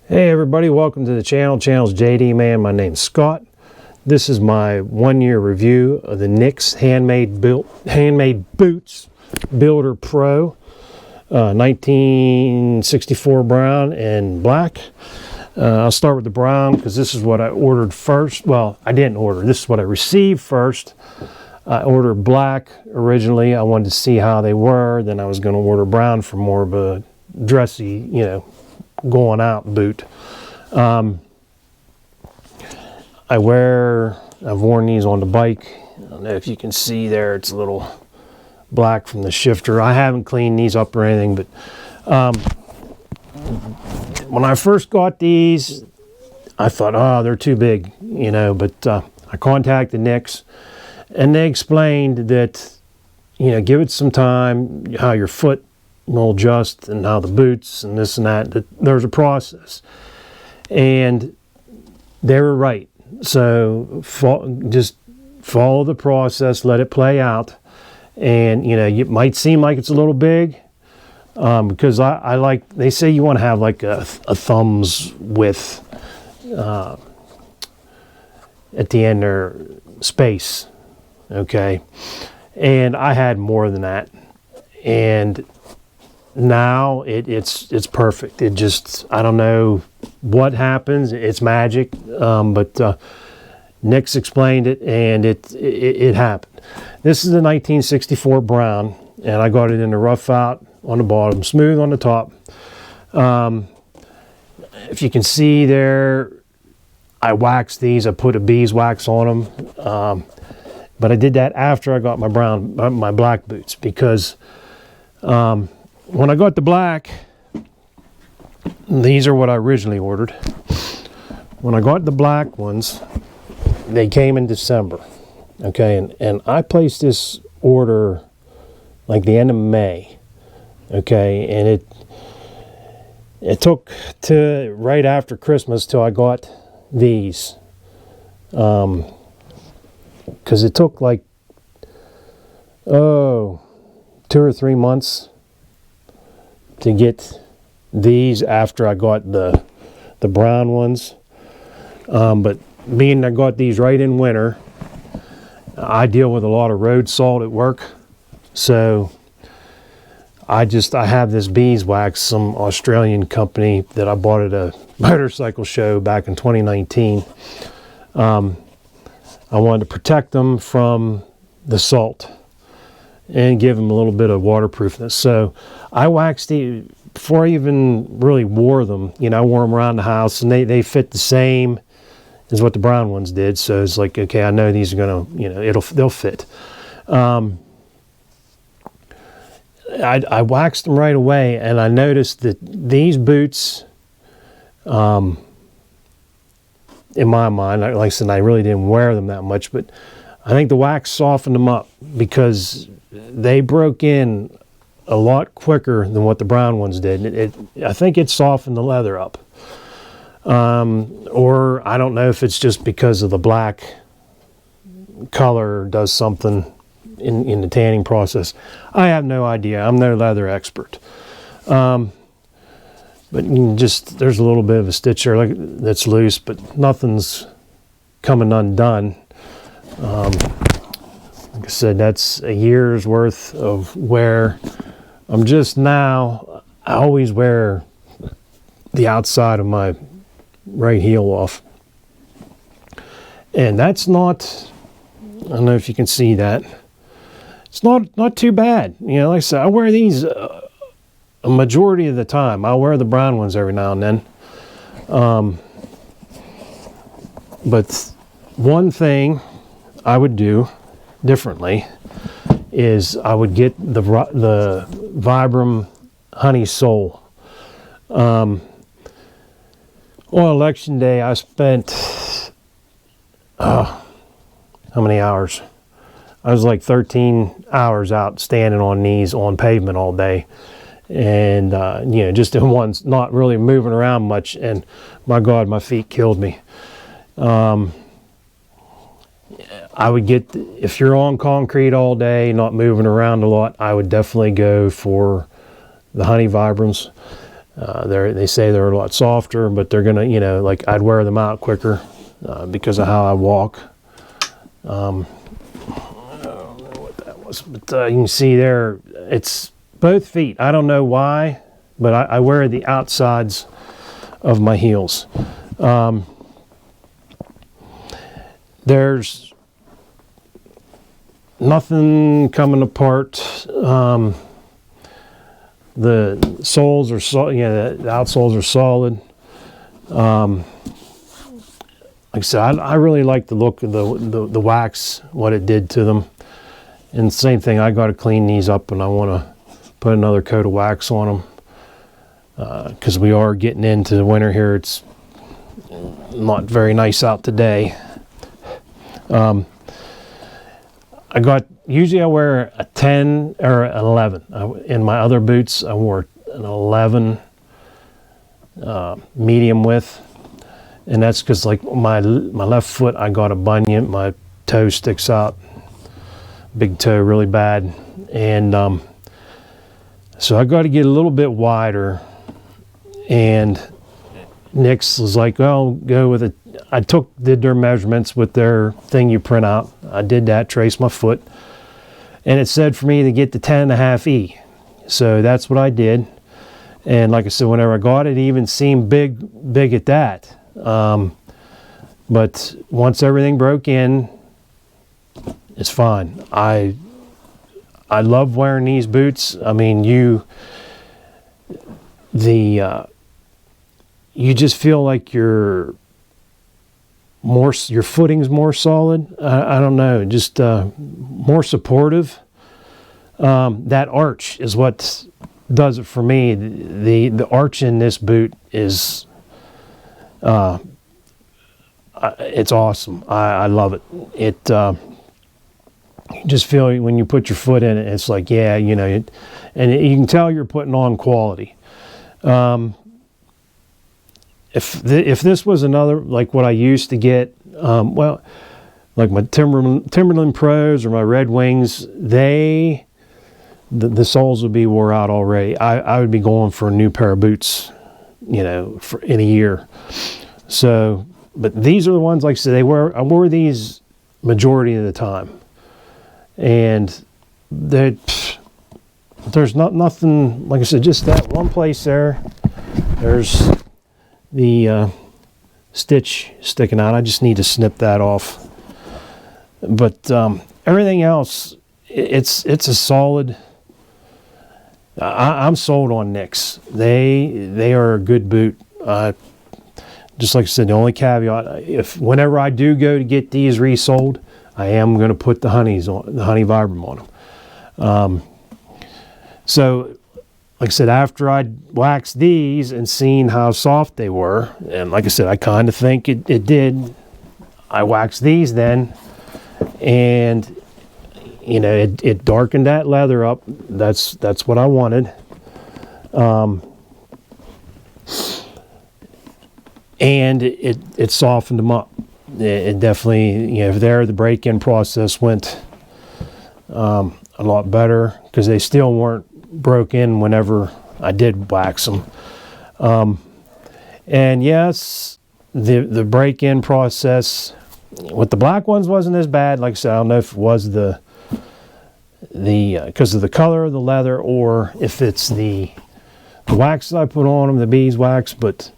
Hey everybody, welcome to the channel. Channel's JD Man. My name's Scott. This is my 1-year review of the NYX Handmade Boots Builder Pro 1964 brown and black. I'll start with the brown because this is what I ordered first. Well, I didn't order. This is what I received first. I ordered black originally. I wanted to see how they were. Then I was going to order brown for more of a dressy, going out boot. I've worn these on the bike. I don't know if you can see there, it's a little black from the shifter. I haven't cleaned these up or anything, but when I first got these, I thought, oh, they're too big, but I contacted NYX and they explained that, give it some time, how your foot will adjust and how the boots and this and that there's a process, and they were right. So just follow the process, let it play out, and it might seem like it's a little big because I like, they say you want to have like a thumb's width at the end there, space, okay, and I had more than that, and now it's perfect. It just, I don't know what happens. It's magic, but NYX explained it, and it happened. This is the 1964 brown, and I got it in the rough out on the bottom, smooth on the top. If you can see there, I waxed these. I put a beeswax on them, but I did that after I got my black boots, because when I got the black, these are what I originally ordered. When I got the black ones, they came in December, okay, and I placed this order like the end of May, okay, and it took to right after Christmas till I got these, because it took like 2 or 3 months to get these after I got the brown ones, but being I got these right in winter, I deal with a lot of road salt at work, so I have this beeswax, some Australian company that I bought at a motorcycle show back in 2019. I wanted to protect them from the salt and give them a little bit of waterproofness. So I waxed these before I even really wore them. I wore them around the house, and they fit the same as what the brown ones did. So it's like, okay, I know these are gonna, they'll fit. I waxed them right away, and I noticed that these boots, in my mind, like I said, I really didn't wear them that much, but I think the wax softened them up, because they broke in a lot quicker than what the brown ones did. I think it softened the leather up. Or I don't know if it's just because of the black color does something in the tanning process. I have no idea. I'm no leather expert. But there's a little bit of a stitch there that's loose, but nothing's coming undone. Like I said, that's a year's worth of wear. I'm just now, I always wear the outside of my right heel off, and that's not, I don't know if you can see that, it's not too bad. Like I said, I wear these a majority of the time. I'll wear the brown ones every now and then, but one thing I would do differently is I would get the Vibram Honey Sole. On election day, I spent how many hours? I was like 13 hours out standing on these on pavement all day, and just in ones, not really moving around much, and my God, my feet killed me. I would get, if you're on concrete all day, not moving around a lot, I would definitely go for the Honey Vibrams. They say they're a lot softer, but they're gonna, like I'd wear them out quicker because of how I walk. I don't know what that was, but you can see there, it's both feet. I don't know why, but I wear the outsides of my heels. There's nothing coming apart. The soles are the outsoles are solid. Like I said, I really like the look of the wax, what it did to them. And same thing, I got to clean these up, and I want to put another coat of wax on them because we are getting into the winter here. It's not very nice out today. Usually I wear a 10 or an 11. In my other boots, I wore an 11 medium width. And that's because like my left foot, I got a bunion. My toe sticks out, big toe, really bad. And so I got to get a little bit wider. And Nick's was like, well, go with it. I did their measurements with their thing you print out. I did that, traced my foot. And it said for me to get the 10.5 E. So that's what I did. And like I said, whenever I got it, it even seemed big at that. But once everything broke in, it's fine. I love wearing these boots. I mean, you just feel like your footing's more solid. I don't know, just more supportive. That arch is what does it for me. The arch in this boot is it's awesome. I love it. You just feel when you put your foot in it, it's like, yeah, and you can tell you're putting on quality. If this was another, like what I used to get, like my Timberland Pros or my Red Wings, the soles would be wore out already. I would be going for a new pair of boots, in a year. So, but these are the ones, like I said, I wore these majority of the time. And there's nothing, like I said, just that one place there. There's the stitch sticking out. I just need to snip that off. But everything else, it's a solid. I'm sold on Nicks. They are a good boot. Just like I said, the only caveat, whenever I do go to get these resold, I am going to put the Honey Vibram on them. So, like I said, after I waxed these and seen how soft they were, and like I said, I kind of think it did. I waxed these then, and it darkened that leather up. That's what I wanted. And it softened them up. It definitely, the break-in process went a lot better because they still weren't broke in whenever I did wax them. And yes, the break-in process with the black ones wasn't as bad. Like I said, I don't know if it was the because of the color of the leather or if it's the wax that I put on them, the beeswax, but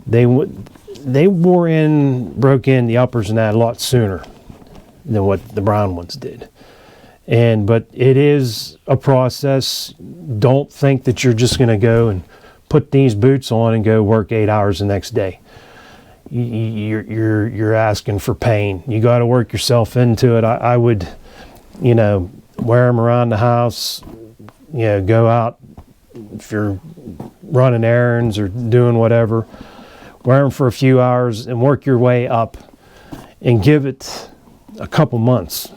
they broke in the uppers and that a lot sooner than what the brown ones did. But it is a process. Don't think that you're just going to go and put these boots on and go work 8 hours the next day. You're asking for pain. You got to work yourself into it. I would, wear them around the house. Go out if you're running errands or doing whatever. Wear them for a few hours and work your way up, and give it a couple months.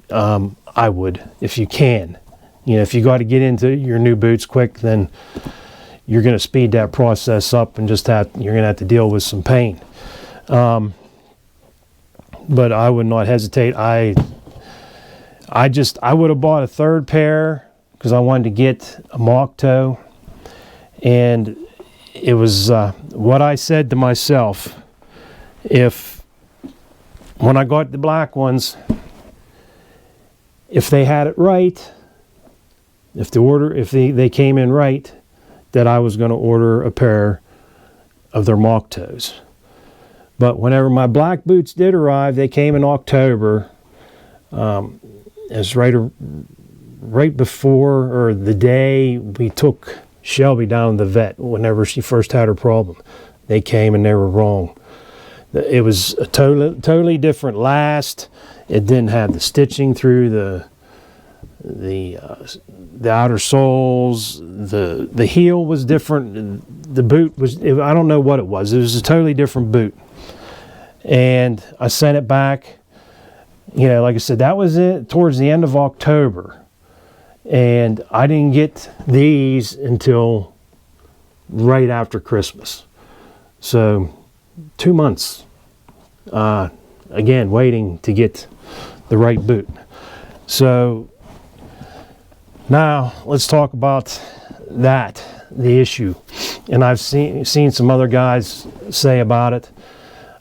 I would, if you can. If you got to get into your new boots quick, then you're going to speed that process up and you're going to have to deal with some pain. But I would not hesitate. I would have bought a third pair because I wanted to get a mock toe, and it was what I said to myself. When I got the black ones, if they had it right, if they came in right, that I was going to order a pair of their mock toes. But whenever my black boots did arrive, they came in October. It's right before, or the day we took Shelby down to the vet whenever she first had her problem. They came and they were wrong. It was a totally different last. It didn't have the stitching through the outer soles. The heel was different. The boot was, I don't know what it was. It was a totally different boot. And I sent it back. You know, like I said, that was it towards the end of October. And I didn't get these until right after Christmas. So 2 months, again, waiting to get the right boot. So now let's talk about the issue. And I've seen some other guys say about it.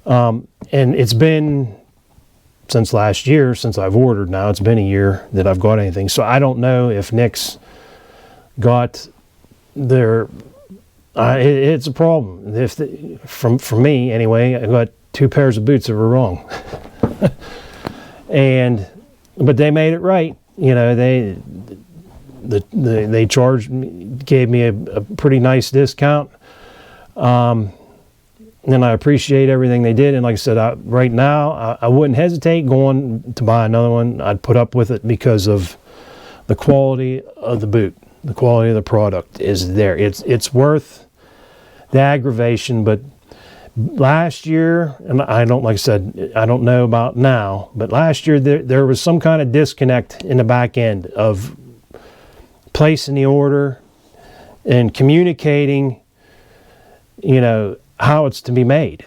And it's been since last year, since I've ordered now. It's been a year that I've got anything. So I don't know if Nick's got their... it's a problem. For me, anyway, I got 2 pairs of boots that were wrong. But they made it right. You know, they gave me a pretty nice discount. And I appreciate everything they did. And like I said, right now, I wouldn't hesitate going to buy another one. I'd put up with it because of the quality of the boot. The quality of the product is there. It's worth the aggravation. But last year, and like I said, I don't know about now, but last year there was some kind of disconnect in the back end of placing the order and communicating, you know, how it's to be made.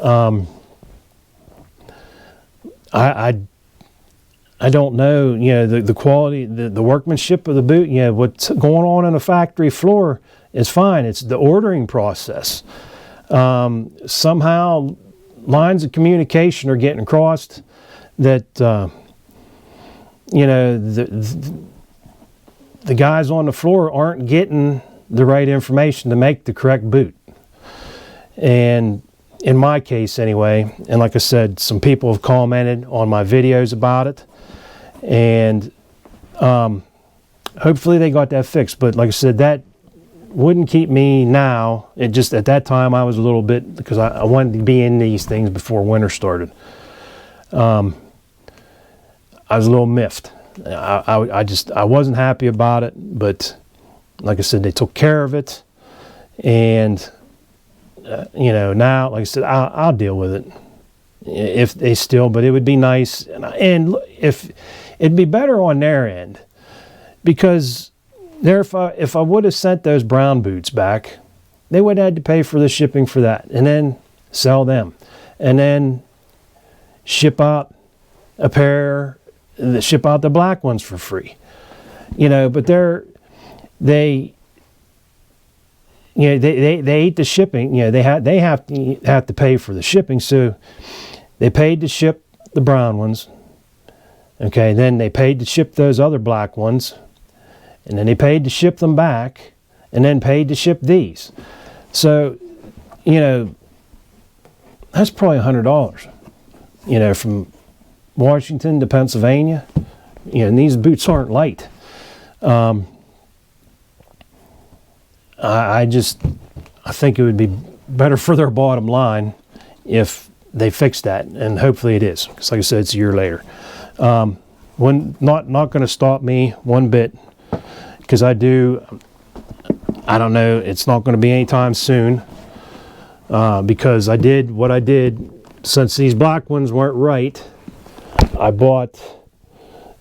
I don't know, you know, the quality, the workmanship of the boot. You know, what's going on the factory floor is fine. It's the ordering process. Somehow lines of communication are getting crossed that, you know, the guys on the floor aren't getting the right information to make the correct boot. And in my case anyway, and like I said, some people have commented on my videos about it, and hopefully they got that fixed. But like I said, that wouldn't keep me now. It just, at that time I was a little bit, because I wanted to be in these things before winter started. I was a little miffed. I wasn't happy about it, but like I said, they took care of it. And you know, now, like I said, I'll deal with it if they still, but it would be nice. And if it'd be better on their end, because if I would have sent those brown boots back, they would have had to pay for the shipping for that, and then sell them, and then ship out a pair, ship out the black ones for free. You know, but they eat the shipping. You know, they have to pay for the shipping. So they paid to ship the brown ones. Okay, then they paid to ship those other black ones, and then they paid to ship them back, and then paid to ship these. So, you know, that's probably $100. You know, from Washington to Pennsylvania. You know, and these boots aren't light. I think it would be better for their bottom line if they fix that, and hopefully it is, because like I said, it's a year later. Not going to stop me one bit, because I don't know, it's not going to be anytime soon, because I did what I did. Since these black ones weren't right, I bought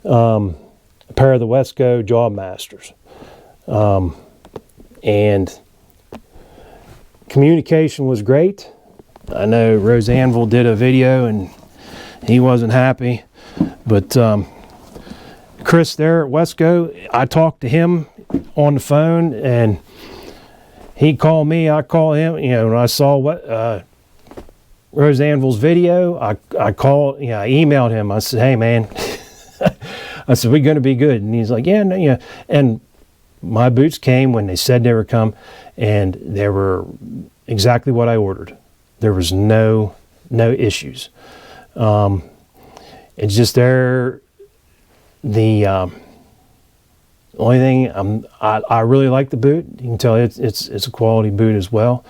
a pair of the Wesco Job Masters. And communication was great. I know Rosanville did a video and he wasn't happy, but Chris there at Wesco, I talked to him on the phone, and he called me, I called him. You know, when I saw what Rose Anvil's video, I called, you know, I emailed him. I said, hey man, I said, we're going to be good. And he's like, yeah, no, yeah. And my boots came when they said they were come, and they were exactly what I ordered. There was no issues. It's just the only thing I really like the boot. You can tell it's a quality boot as well.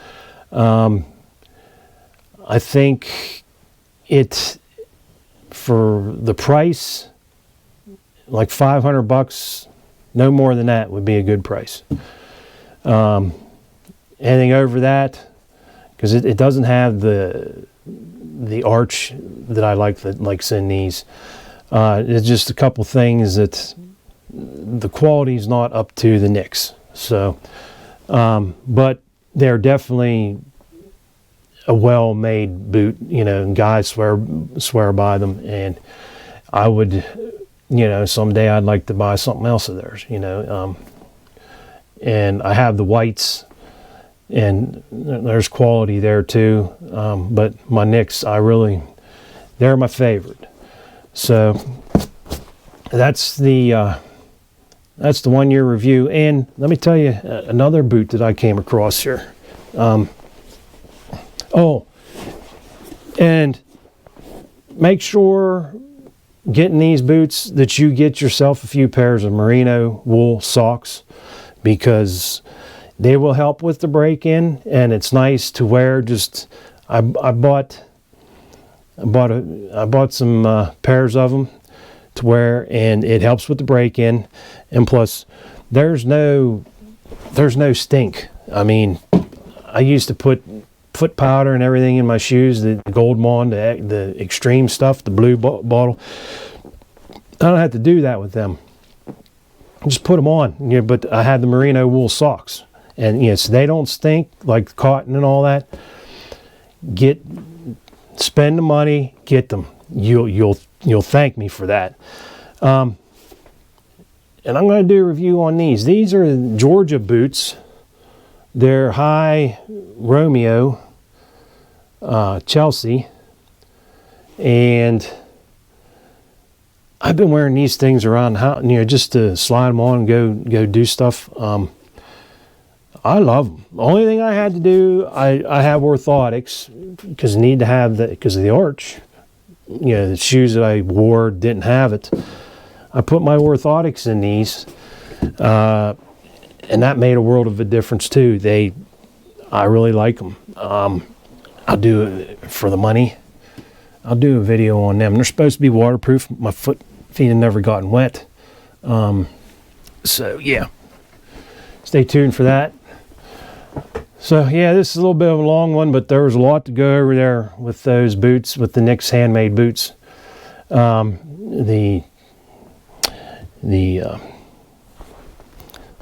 I think it, for the price, like $500, no more than that would be a good price. Anything over that, because it doesn't have the arch that I like, that likes in these. It's just a couple things that the quality is not up to the Nicks. So, but they're definitely a well-made boot, you know, and guys swear by them. And I would, you know, someday I'd like to buy something else of theirs, you know. And I have the whites, and there's quality there too. But my Nicks, they're my favorite. So that's the 1 year review. And let me tell you another boot that I came across here. Oh, and make sure getting these boots that you get yourself a few pairs of merino wool socks, because they will help with the break-in, and it's nice to wear. Just I bought some pairs of them to wear, and it helps with the break-in. And plus, there's no stink. I mean, I used to put foot powder and everything in my shoes, the Gold Bond, the extreme stuff, the blue bottle. I don't have to do that with them. Just put them on. You know, but I had the merino wool socks, and yes, they don't stink like cotton and all that. Spend the money, get them. You'll thank me for that. And I'm going to do a review on these. These are Georgia boots. They're High Romeo, Chelsea, and I've been wearing these things around the house, you know, just to slide them on and go do stuff. I love them. The only thing I had to do, I have orthotics, because I need to have because of the arch. You know, the shoes that I wore didn't have it. I put my orthotics in these, and that made a world of a difference too. I really like them. I'll do it for the money. I'll do a video on them. They're supposed to be waterproof. My feet have never gotten wet. So yeah, stay tuned for that. So yeah, this is a little bit of a long one, but there was a lot to go over there with those boots, with the Nicks Handmade boots. The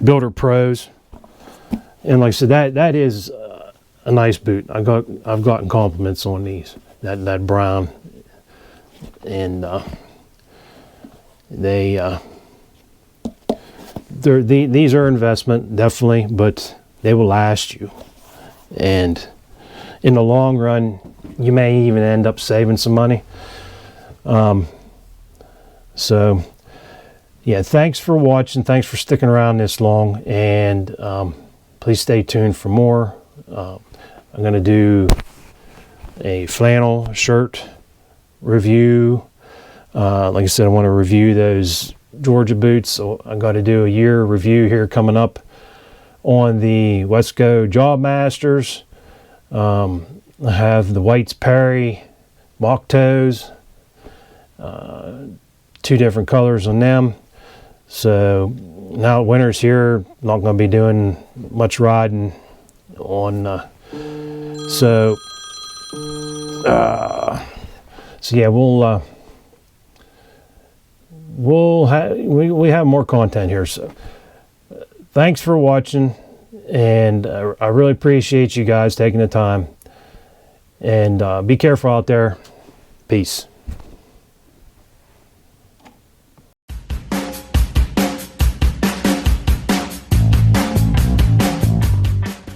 Builder Pros, and like I said, that is a nice boot. I've gotten compliments on these. That brown, and these are investment, definitely, but they will last you, and in the long run, you may even end up saving some money. So yeah, thanks for watching. Thanks for sticking around this long, and please stay tuned for more. I'm going to do a flannel shirt review. Like I said, I want to review those Georgia boots, so I got to do a year review here coming up on the Wesco Job Masters. I have the Whites Perry mock toes, 2 different colors on them. So now winter's here, not going to be doing much riding on. So yeah, we have more content here. So thanks for watching, and I really appreciate you guys taking the time. And be careful out there. Peace.